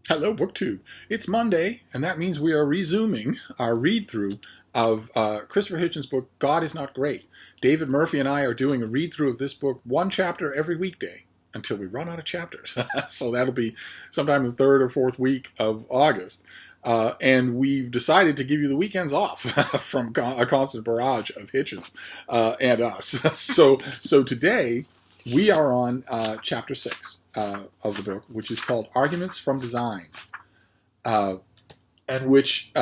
Hello, BookTube. It's Monday, and that means we are resuming our read-through of Christopher Hitchens' book, God is Not Great. David Murphy and I are doing a read-through of this book, one chapter every weekday, until we run out of chapters. So that'll be sometime in the third or fourth week of August. And we've decided to give you the weekends off from a constant barrage of Hitchens and us. So today, we are on chapter 6 of the book, which is called Arguments from Design, and which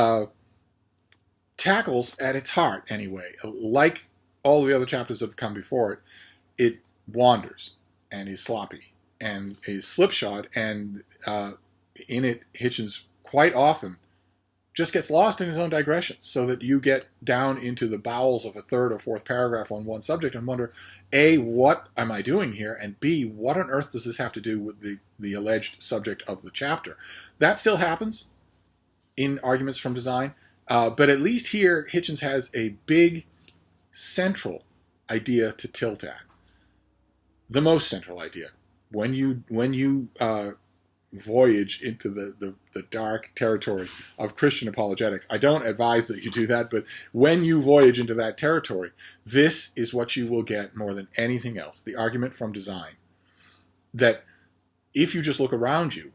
tackles at its heart, anyway, like all the other chapters that have come before it, it wanders and is sloppy and is slipshod, and in it, Hitchens quite often just gets lost in his own digressions, so that you get down into the bowels of a third or fourth paragraph on one subject and wonder, A, what am I doing here? And B, what on earth does this have to do with the alleged subject of the chapter? That still happens in Arguments from Design, but at least here, Hitchens has a big central idea to tilt at. The most central idea. When you voyage into the dark territory of Christian apologetics. I don't advise that you do that, but when you voyage into that territory, this is what you will get more than anything else, the argument from design. That if you just look around you,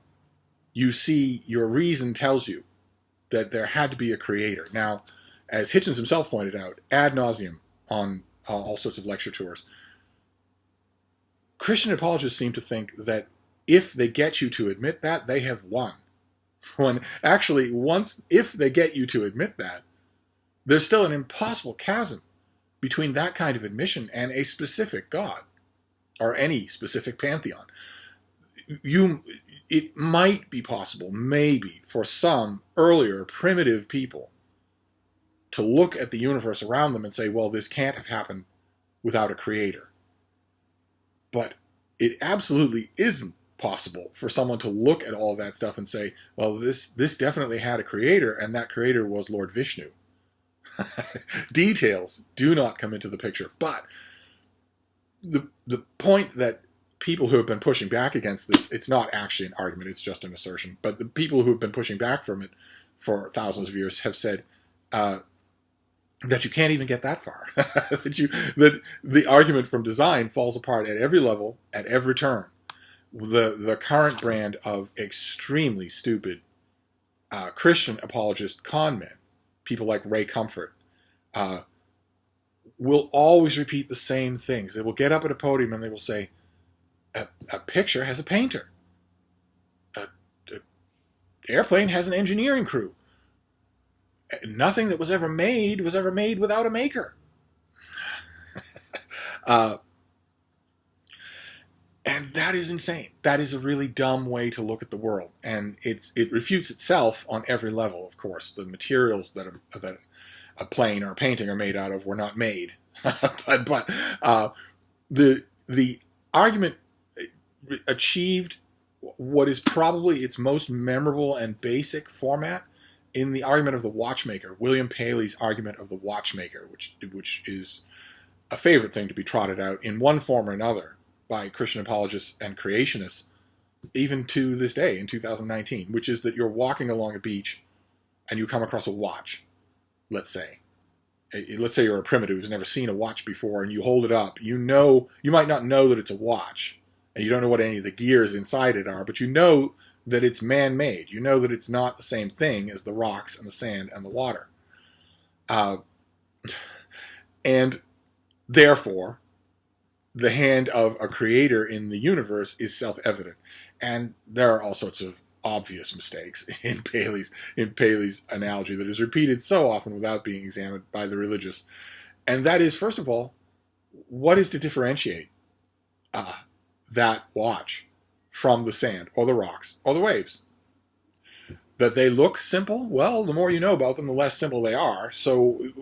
you see your reason tells you that there had to be a creator. Now, as Hitchens himself pointed out, ad nauseum on all sorts of lecture tours, Christian apologists seem to think that if they get you to admit that, they have won. When actually, if they get you to admit that, there's still an impossible chasm between that kind of admission and a specific God, or any specific pantheon. It might be possible, maybe, for some earlier primitive people to look at the universe around them and say, well, this can't have happened without a creator. But it absolutely isn't possible for someone to look at all of that stuff and say, well, this definitely had a creator, and that creator was Lord Vishnu. Details do not come into the picture. But the point that people who have been pushing back against this, it's not actually an argument, it's just an assertion, but the people who have been pushing back from it for thousands of years have said that you can't even get that far. that the argument from design falls apart at every level, at every turn. The current brand of extremely stupid Christian apologist con men, people like Ray Comfort, will always repeat the same things. They will get up at a podium and they will say, a picture has a painter. An airplane has an engineering crew. Nothing that was ever made without a maker. And that is insane. That is a really dumb way to look at the world. And it refutes itself on every level, of course. The materials that a plane or a painting are made out of were not made. but the argument achieved what is probably its most memorable and basic format in the argument of the watchmaker, William Paley's argument of the watchmaker, which is a favorite thing to be trotted out in one form or another by Christian apologists and creationists, even to this day in 2019, which is that you're walking along a beach and you come across a watch, let's say. Let's say you're a primitive who's never seen a watch before, and you hold it up. You might not know that it's a watch, and you don't know what any of the gears inside it are, but you know that it's man-made. You know that it's not the same thing as the rocks and the sand and the water. And therefore, the hand of a creator in the universe is self-evident. And there are all sorts of obvious mistakes in Paley's analogy that is repeated so often without being examined by the religious. And that is, first of all, what is to differentiate that watch from the sand or the rocks or the waves? That they look simple? Well, the more you know about them, the less simple they are. So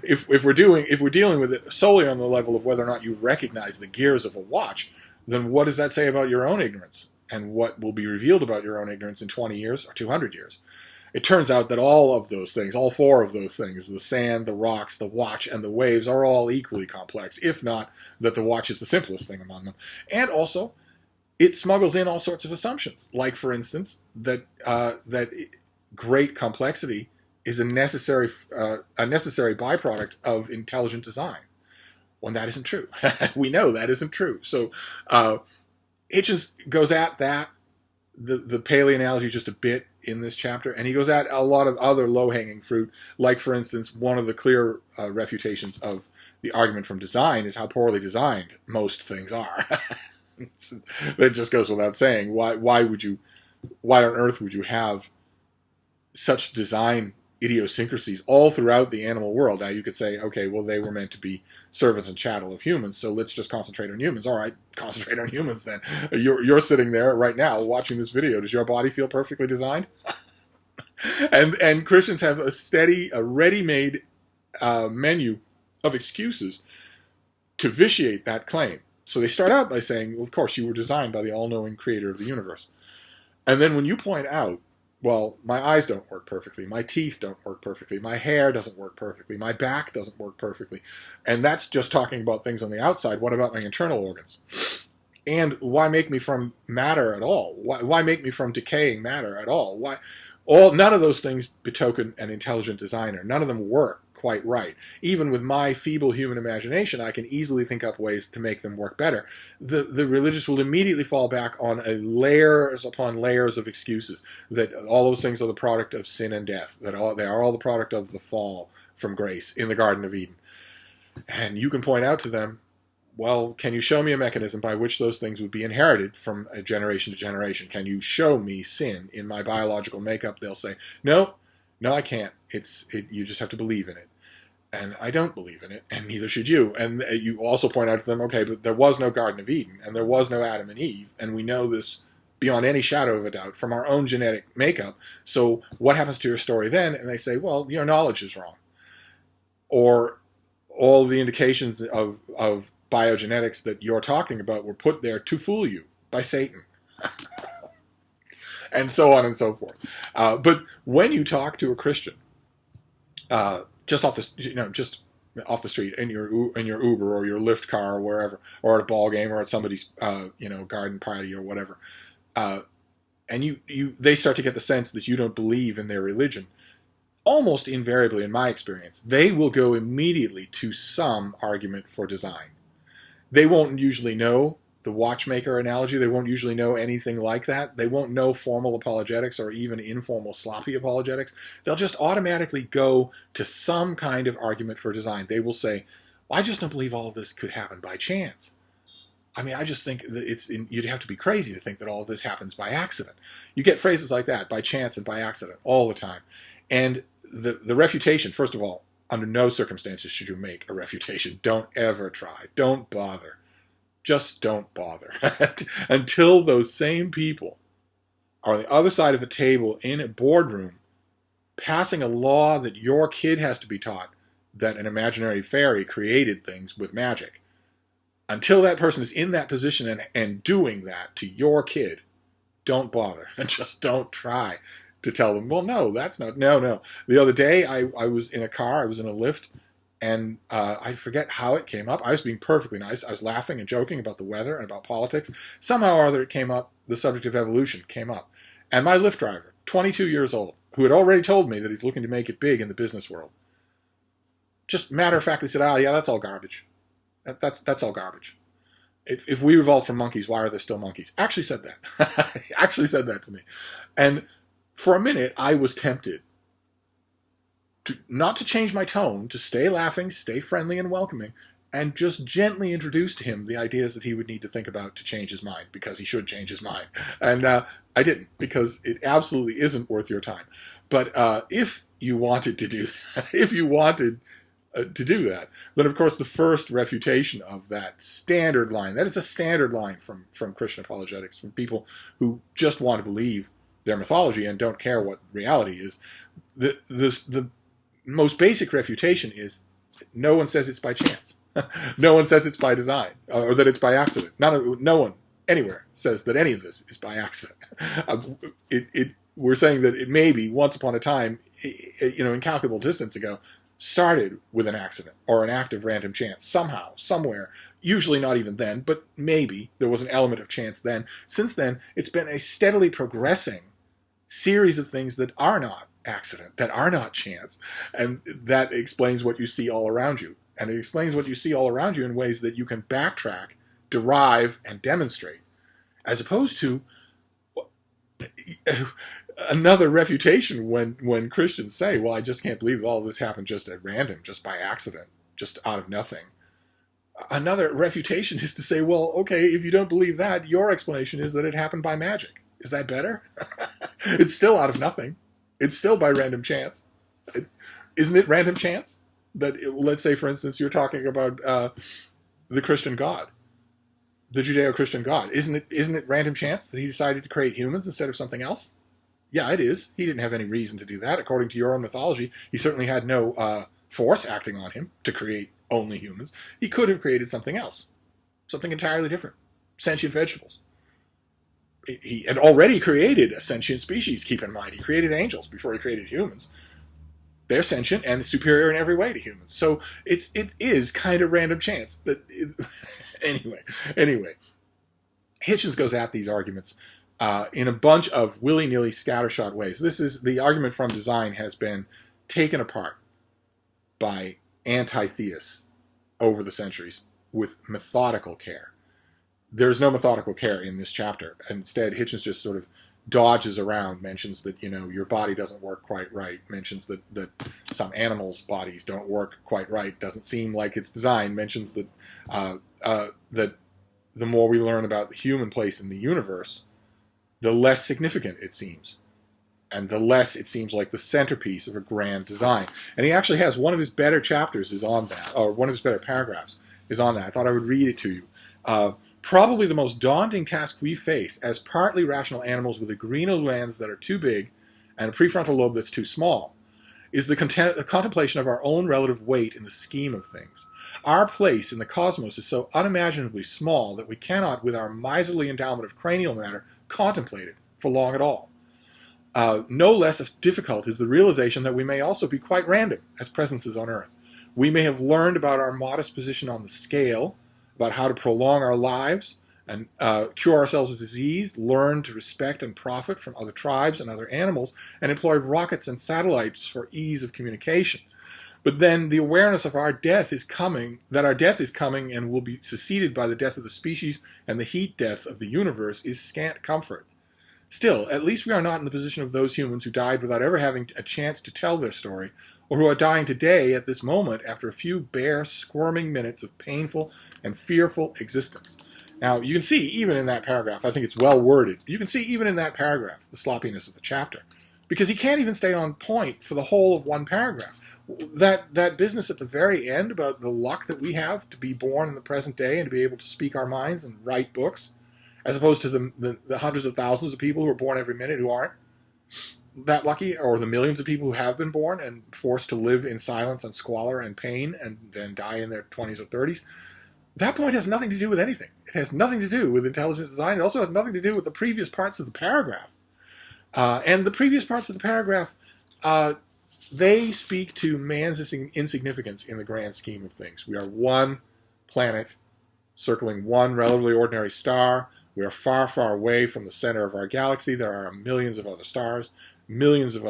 if we're dealing with it solely on the level of whether or not you recognize the gears of a watch, then what does that say about your own ignorance? And what will be revealed about your own ignorance in 20 years or 200 years? It turns out that all of those things, all four of those things, the sand, the rocks, the watch, and the waves, are all equally complex, if not that the watch is the simplest thing among them. And also, it smuggles in all sorts of assumptions, like, for instance, that great complexity is a necessary byproduct of intelligent design, when that isn't true. We know that isn't true. So Hitchens goes at the Paley analogy just a bit in this chapter, and he goes at a lot of other low-hanging fruit, like, for instance, one of the clear refutations of the argument from design is how poorly designed most things are. It just goes without saying. Why on earth would you have such design idiosyncrasies all throughout the animal world? Now you could say, okay, well, they were meant to be servants and chattel of humans, so let's just concentrate on humans. All right, concentrate on humans then. You're sitting there right now watching this video. Does your body feel perfectly designed? and Christians have a ready-made menu of excuses to vitiate that claim. So they start out by saying, well, of course, you were designed by the all-knowing creator of the universe. And then when you point out, well, my eyes don't work perfectly, my teeth don't work perfectly, my hair doesn't work perfectly, my back doesn't work perfectly, and that's just talking about things on the outside, what about my internal organs? And why make me from matter at all? Why make me from decaying matter at all? None of those things betoken an intelligent designer. None of them work quite right. Even with my feeble human imagination, I can easily think up ways to make them work better. The religious will immediately fall back on layers upon layers of excuses, that all those things are the product of sin and death, that they are all the product of the fall from grace in the Garden of Eden. And you can point out to them, well, can you show me a mechanism by which those things would be inherited from a generation to generation? Can you show me sin in my biological makeup? They'll say, no, I can't. You just have to believe in it. And I don't believe in it, and neither should you. And you also point out to them, okay, but there was no Garden of Eden, and there was no Adam and Eve, and we know this beyond any shadow of a doubt from our own genetic makeup. So what happens to your story then? And they say, well, your knowledge is wrong. Or all the indications of biogenetics that you're talking about were put there to fool you by Satan. And so on and so forth. But when you talk to a Christian, just off the street in your Uber or your Lyft car or wherever, or at a ball game or at somebody's garden party or whatever, and they start to get the sense that you don't believe in their religion, almost invariably, in my experience, they will go immediately to some argument for design. They won't usually know the watchmaker analogy. They won't usually know anything like that. They won't know formal apologetics or even informal sloppy apologetics. They'll just automatically go to some kind of argument for design. They will say, well, I just don't believe all of this could happen by chance. I mean, I just think that you'd have to be crazy to think that all of this happens by accident. You get phrases like that, by chance and by accident, all the time. And the refutation, first of all, under no circumstances should you make a refutation. Don't ever try. Don't bother. Just don't bother. Until those same people are on the other side of a table in a boardroom passing a law that your kid has to be taught that an imaginary fairy created things with magic. Until that person is in that position and doing that to your kid, don't bother. And just don't try to tell them, well, no, that's not, no. The other day, I was in a car, I was in a Lyft, and I forget how it came up. I was being perfectly nice. I was laughing and joking about the weather and about politics. Somehow or other it came up, the subject of evolution came up. And my Lyft driver, 22 years old, who had already told me that he's looking to make it big in the business world, just matter-of-factly said, yeah, that's all garbage. That's all garbage. If we evolved from monkeys, why are there still monkeys? Actually said that. Actually said that to me. And for a minute, I was tempted not to change my tone, to stay laughing, stay friendly and welcoming, and just gently introduce to him the ideas that he would need to think about to change his mind, because he should change his mind. And I didn't, because it absolutely isn't worth your time. But if you wanted to do that, then of course the first refutation of that standard line, that is a standard line from Christian apologetics, from people who just want to believe their mythology and don't care what reality is. The most basic refutation is no one says it's by chance. No one says it's by design, or that it's by accident. No one anywhere says that any of this is by accident. We're saying that it maybe once upon a time, incalculable distance ago, started with an accident or an act of random chance. Somehow, somewhere, Usually not even then, but maybe there was an element of chance then. Since then, it's been a steadily progressing series of things that are not accident, that are not chance, and that explains what you see all around you. And it explains what you see all around you in ways that you can backtrack, derive, and demonstrate, as opposed to another refutation when Christians say, well, I just can't believe all this happened just at random, just by accident, just out of nothing. Another refutation is to say, well, okay, if you don't believe that, your explanation is that it happened by magic. Is that better? It's still out of nothing. It's still by random chance. Isn't it random chance? That, let's say, for instance, you're talking about the Christian God, the Judeo-Christian God. Isn't it random chance that he decided to create humans instead of something else? Yeah, it is. He didn't have any reason to do that. According to your own mythology, he certainly had no force acting on him to create only humans. He could have created something else, something entirely different, sentient vegetables. He had already created a sentient species, keep in mind. He created angels before he created humans. They're sentient and superior in every way to humans. So it is kind of random chance. Anyway, Hitchens goes at these arguments in a bunch of willy-nilly scattershot ways. The argument from design has been taken apart by anti-theists over the centuries with methodical care. There's no methodical care in this chapter. Instead, Hitchens just sort of dodges around, mentions that, your body doesn't work quite right, mentions that some animals' bodies don't work quite right, doesn't seem like it's designed, mentions that that the more we learn about the human place in the universe, the less significant it seems. And the less it seems like the centerpiece of a grand design. And he actually has one of his better chapters is on that, or one of his better paragraphs is on that. I thought I would read it to you. Probably the most daunting task we face as partly rational animals with adrenal glands that are too big and a prefrontal lobe that's too small is the contemplation of our own relative weight in the scheme of things. Our place in the cosmos is so unimaginably small that we cannot, with our miserly endowment of cranial matter, contemplate it for long at all. No less difficult is the realization that we may also be quite random as presences on Earth. We may have learned about our modest position on the scale, about how to prolong our lives and cure ourselves of disease, learn to respect and profit from other tribes and other animals, and employed rockets and satellites for ease of communication. But then the awareness of our death is coming, that our death is coming and will be succeeded by the death of the species and the heat death of the universe is scant comfort. Still, at least we are not in the position of those humans who died without ever having a chance to tell their story, or who are dying today at this moment after a few bare, squirming minutes of painful and fearful existence. Now, you can see, even in that paragraph, I think it's well worded, you can see even in that paragraph the sloppiness of the chapter, because he can't even stay on point for the whole of one paragraph. That business at the very end about the luck that we have to be born in the present day and to be able to speak our minds and write books, as opposed to the hundreds of thousands of people who are born every minute who aren't that lucky, or the millions of people who have been born and forced to live in silence and squalor and pain and then die in their 20s or 30s. That point has nothing to do with anything. It has nothing to do with intelligent design. It also has nothing to do with the previous parts of the paragraph. And the previous parts of the paragraph, they speak to man's insignificance in the grand scheme of things. We are one planet circling one relatively ordinary star. We are far, far away from the center of our galaxy. There are millions of other stars, billions of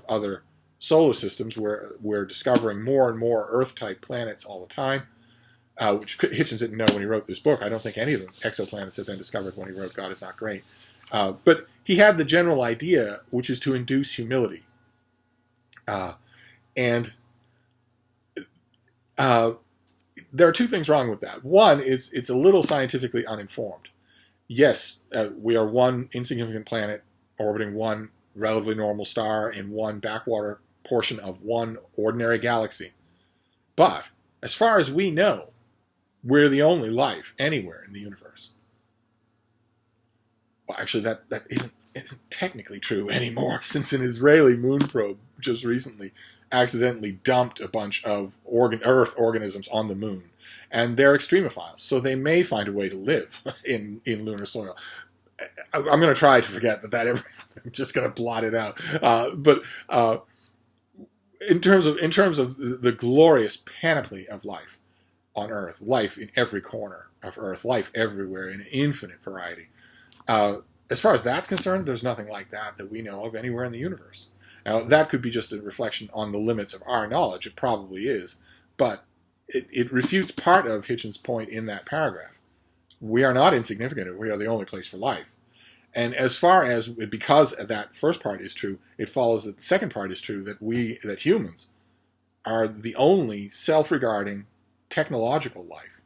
other solar systems. We're discovering more and more Earth-type planets all the time, which Hitchens didn't know when he wrote this book. I don't think any of the exoplanets had been discovered when he wrote God is Not Great. But he had the general idea, which is to induce humility. There are two things wrong with that. One is it's a little scientifically uninformed. Yes, we are one insignificant planet orbiting one relatively normal star in one backwater portion of one ordinary galaxy. But as far as we know, we're the only life anywhere in the universe. Well, actually, that isn't technically true anymore, since an Israeli moon probe just recently accidentally dumped a bunch of Earth organisms on the moon. And they're extremophiles, so they may find a way to live in lunar soil. I'm going to try to forget that ever happened. I'm just going to blot it out. But in terms of the glorious panoply of life, on Earth, life in every corner of Earth, life everywhere in an infinite variety. As far as that's concerned, there's nothing like that we know of anywhere in the universe. Now, that could be just a reflection on the limits of our knowledge. It probably is. But it refutes part of Hitchens' point in that paragraph. We are not insignificant. We are the only place for life. And as far as, because that first part is true, it follows that the second part is true, that humans are the only self-regarding technological life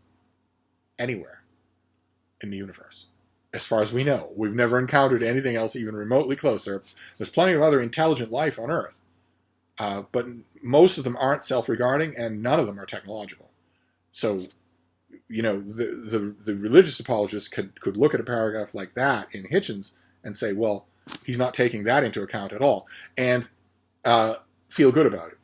anywhere in the universe. As far as we know, we've never encountered anything else even remotely close. There's plenty of other intelligent life on Earth, but most of them aren't self-regarding, and none of them are technological. So, the religious apologists could look at a paragraph like that in Hitchens and say, well, he's not taking that into account at all, and feel good about it.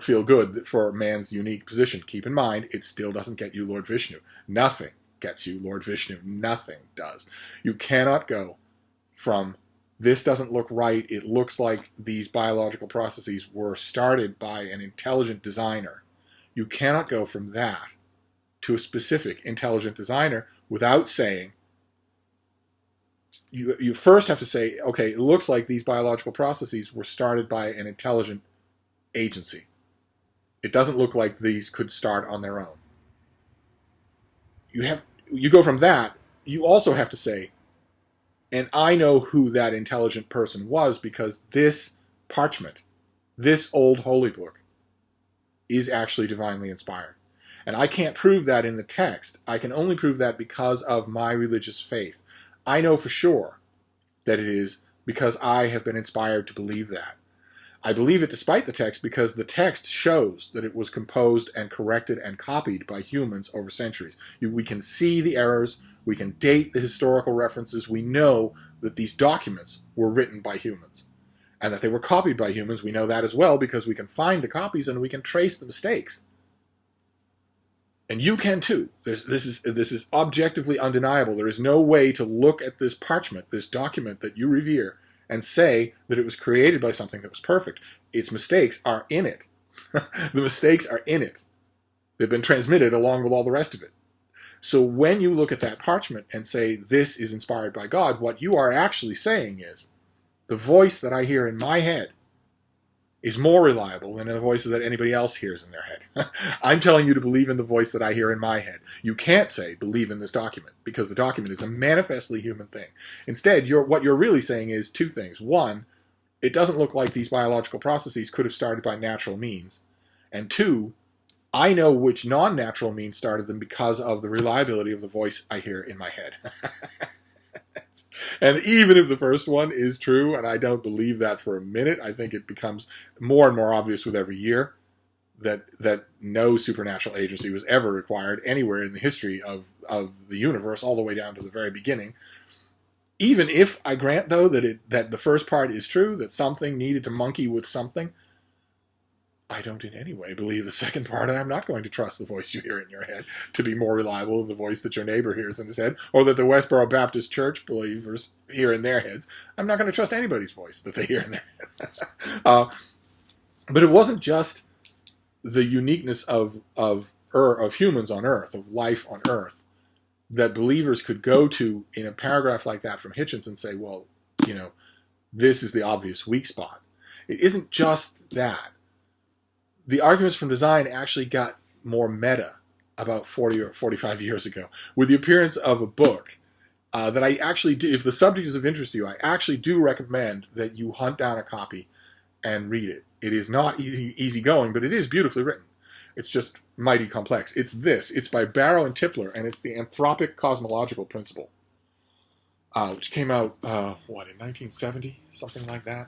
Feel good for man's unique position. Keep in mind, it still doesn't get you Lord Vishnu. Nothing gets you Lord Vishnu. Nothing does. You cannot go from, this doesn't look right, it looks like these biological processes were started by an intelligent designer. You cannot go from that to a specific intelligent designer without saying, you first have to say, okay, it looks like these biological processes were started by an intelligent agency. It doesn't look like these could start on their own. You go from that, you also have to say, and I know who that intelligent person was because this parchment, this old holy book, is actually divinely inspired. And I can't prove that in the text. I can only prove that because of my religious faith. I know for sure that it is because I have been inspired to believe that. I believe it despite the text because the text shows that it was composed and corrected and copied by humans over centuries. We can see the errors, we can date the historical references, we know that these documents were written by humans. And that they were copied by humans, we know that as well because we can find the copies and we can trace the mistakes. And you can too. This is objectively undeniable. There is no way to look at this parchment, this document that you revere, and say that it was created by something that was perfect. Its mistakes are in it. The mistakes are in it. They've been transmitted along with all the rest of it. So when you look at that parchment and say, this is inspired by God, what you are actually saying is, the voice that I hear in my head is more reliable than the voices that anybody else hears in their head. I'm telling you to believe in the voice that I hear in my head. You can't say, believe in this document, because the document is a manifestly human thing. Instead, what you're really saying is two things. One, it doesn't look like these biological processes could have started by natural means. And two, I know which non-natural means started them because of the reliability of the voice I hear in my head. And even if the first one is true, and I don't believe that for a minute, I think it becomes more and more obvious with every year that no supernatural agency was ever required anywhere in the history of the universe, all the way down to the very beginning. Even if I grant, though, that the first part is true, that something needed to monkey with something, I don't in any way believe the second part, and I'm not going to trust the voice you hear in your head to be more reliable than the voice that your neighbor hears in his head, or that the Westboro Baptist Church believers hear in their heads. I'm not going to trust anybody's voice that they hear in their head. But it wasn't just the uniqueness of humans on Earth, of life on Earth, that believers could go to in a paragraph like that from Hitchens and say, well, this is the obvious weak spot. It isn't just that. The arguments from design actually got more meta about 40 or 45 years ago with the appearance of a book that I actually do. If the subject is of interest to you, I actually do recommend that you hunt down a copy and read it. It is not easy going, but it is beautifully written. It's just mighty complex. It's by Barrow and Tipler, and it's the Anthropic Cosmological Principle, which came out, in 1970? Something like that.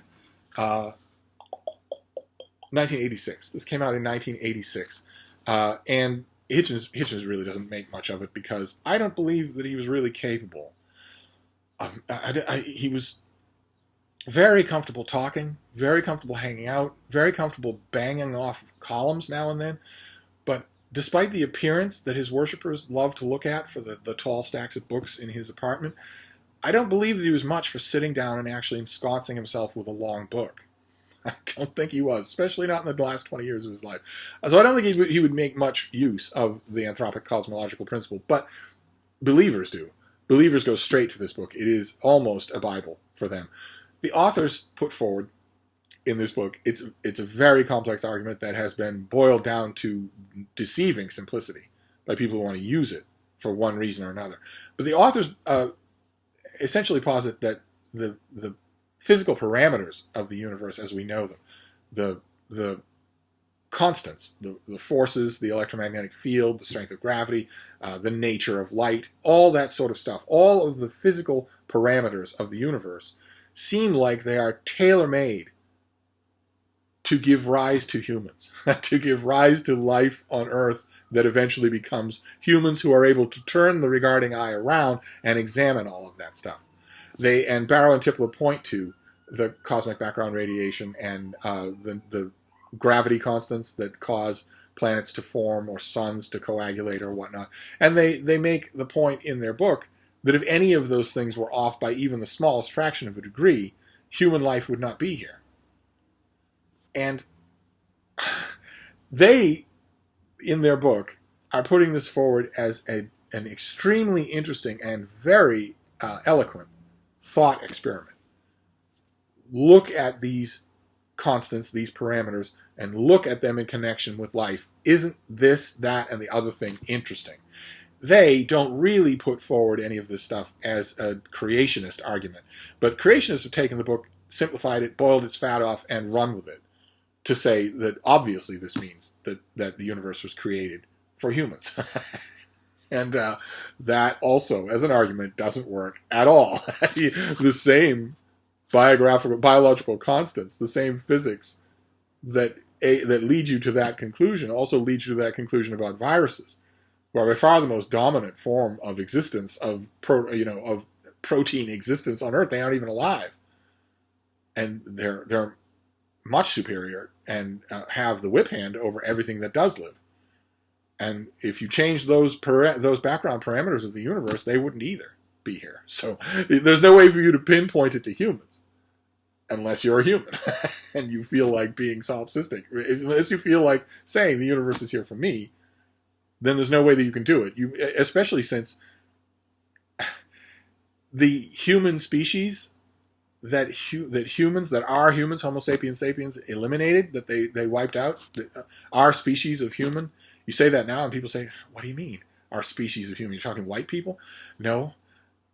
1986. This came out in 1986. And Hitchens really doesn't make much of it because I don't believe that he was really capable. He was very comfortable talking, very comfortable hanging out, very comfortable banging off columns now and then. But despite the appearance that his worshippers love to look at for the tall stacks of books in his apartment, I don't believe that he was much for sitting down and actually ensconcing himself with a long book. I don't think he was, especially not in the last 20 years of his life. So I don't think he would make much use of the anthropic cosmological principle, but believers do. Believers go straight to this book. It is almost a Bible for them. The authors put forward in this book, it's a very complex argument that has been boiled down to deceiving simplicity by people who want to use it for one reason or another. But the authors essentially posit that the physical parameters of the universe as we know them, the constants, the forces, the electromagnetic field, the strength of gravity, the nature of light, all that sort of stuff, all of the physical parameters of the universe seem like they are tailor-made to give rise to humans, to give rise to life on Earth that eventually becomes humans who are able to turn the regarding eye around and examine all of that stuff. And Barrow and Tipler point to the cosmic background radiation and the gravity constants that cause planets to form or suns to coagulate or whatnot. And they make the point in their book that if any of those things were off by even the smallest fraction of a degree, human life would not be here. And they, in their book, are putting this forward as an extremely interesting and very eloquent thought experiment. Look at these constants, these parameters, and look at them in connection with life. Isn't this, that, and the other thing interesting? They don't really put forward any of this stuff as a creationist argument. But creationists have taken the book, simplified it, boiled its fat off, and run with it to say that obviously this means that the universe was created for humans. And that also, as an argument, doesn't work at all. The same biological constants, the same physics that lead you to that conclusion also leads you to that conclusion about viruses, who are by far the most dominant form of existence, of protein existence on Earth. They aren't even alive. And they're much superior and have the whip hand over everything that does live. And if you change those background parameters of the universe, they wouldn't either be here. So there's no way for you to pinpoint it to humans unless you're a human and you feel like being solipsistic. Unless you feel like saying the universe is here for me, then there's no way that you can do it. Especially since the human species that are humans, Homo sapiens sapiens, eliminated, that they wiped out, our species of human. You say that now and people say, what do you mean, our species of human? You're talking white people? No,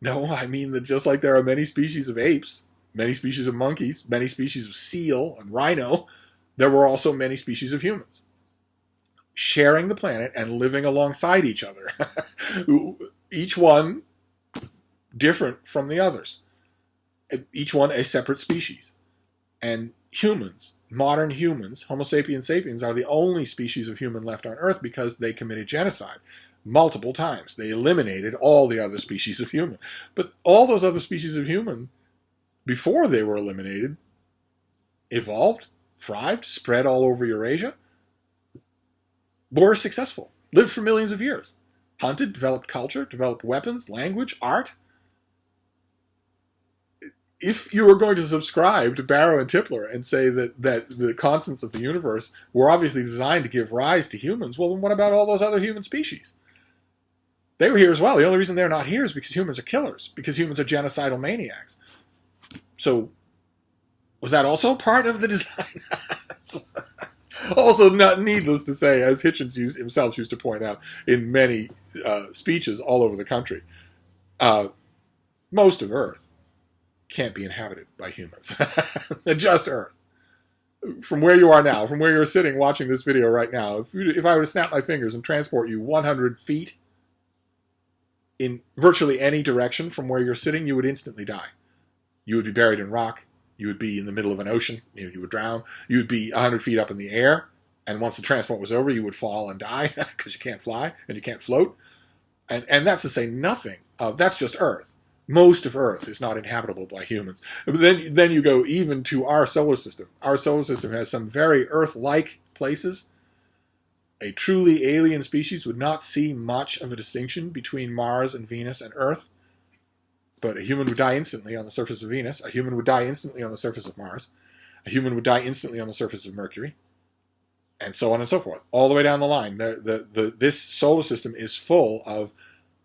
I mean that just like there are many species of apes, many species of monkeys, many species of seal and rhino, there were also many species of humans sharing the planet and living alongside each other. Each one different from the others. Each one a separate species. And humans, modern humans, Homo sapiens sapiens, are the only species of human left on Earth because they committed genocide multiple times. They eliminated all the other species of human. But all those other species of human, before they were eliminated, evolved, thrived, spread all over Eurasia, were successful, lived for millions of years, hunted, developed culture, developed weapons, language, art. If you were going to subscribe to Barrow and Tipler and say that the constants of the universe were obviously designed to give rise to humans, well, then what about all those other human species? They were here as well. The only reason they're not here is because humans are killers, because humans are genocidal maniacs. So, was that also part of the design? Also, not needless to say, as Hitchens himself used to point out in many speeches all over the country, most of Earth can't be inhabited by humans. Just Earth. From where you are now, from where you're sitting watching this video right now, if I were to snap my fingers and transport you 100 feet in virtually any direction from where you're sitting, you would instantly die. You would be buried in rock. You would be in the middle of an ocean. You would drown. You would be 100 feet up in the air. And once the transport was over, you would fall and die because you can't fly and you can't float. And that's to say nothing of, that's just Earth. Most of Earth is not inhabitable by humans. But then you go even to our solar system. Our solar system has some very Earth-like places. A truly alien species would not see much of a distinction between Mars and Venus and Earth. But a human would die instantly on the surface of Venus. A human would die instantly on the surface of Mars. A human would die instantly on the surface of Mercury, and so on and so forth, all the way down the line. This solar system is full of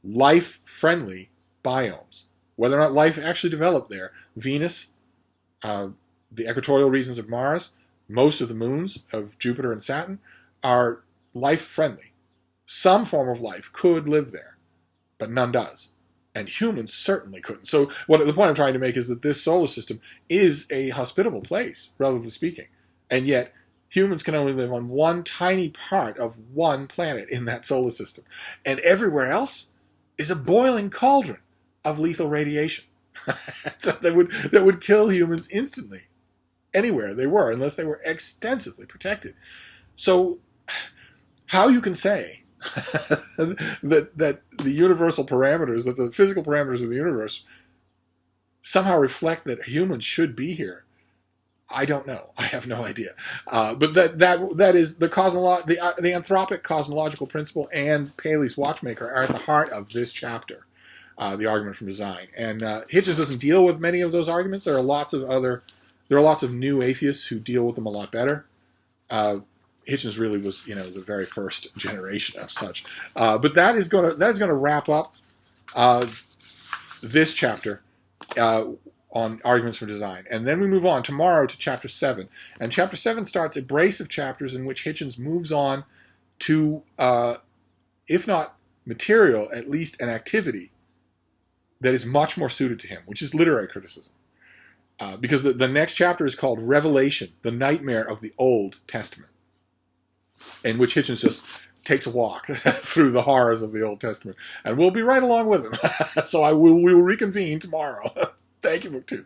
life-friendly biomes. Whether or not life actually developed there, Venus, the equatorial regions of Mars, most of the moons of Jupiter and Saturn are life-friendly. Some form of life could live there, but none does. And humans certainly couldn't. So the point I'm trying to make is that this solar system is a hospitable place, relatively speaking. And yet, humans can only live on one tiny part of one planet in that solar system. And everywhere else is a boiling cauldron of lethal radiation that would kill humans instantly, anywhere they were, unless they were extensively protected. So how you can say that the universal parameters, that the physical parameters of the universe somehow reflect that humans should be here, I don't know. I have no idea. But that is the anthropic cosmological principle and Paley's watchmaker are at the heart of this chapter, the argument from design. And Hitchens doesn't deal with many of those arguments. There are lots of new atheists who deal with them a lot better. Hitchens really was, the very first generation of such. But that is going to wrap up this chapter on arguments for design. And then we move on tomorrow to chapter 7. And chapter 7 starts a brace of chapters in which Hitchens moves on to, if not material, at least an activity that is much more suited to him, which is literary criticism. Because the next chapter is called Revelation, the Nightmare of the Old Testament, in which Hitchens just takes a walk through the horrors of the Old Testament. And we'll be right along with him. So we will reconvene tomorrow. Thank you, Book 2.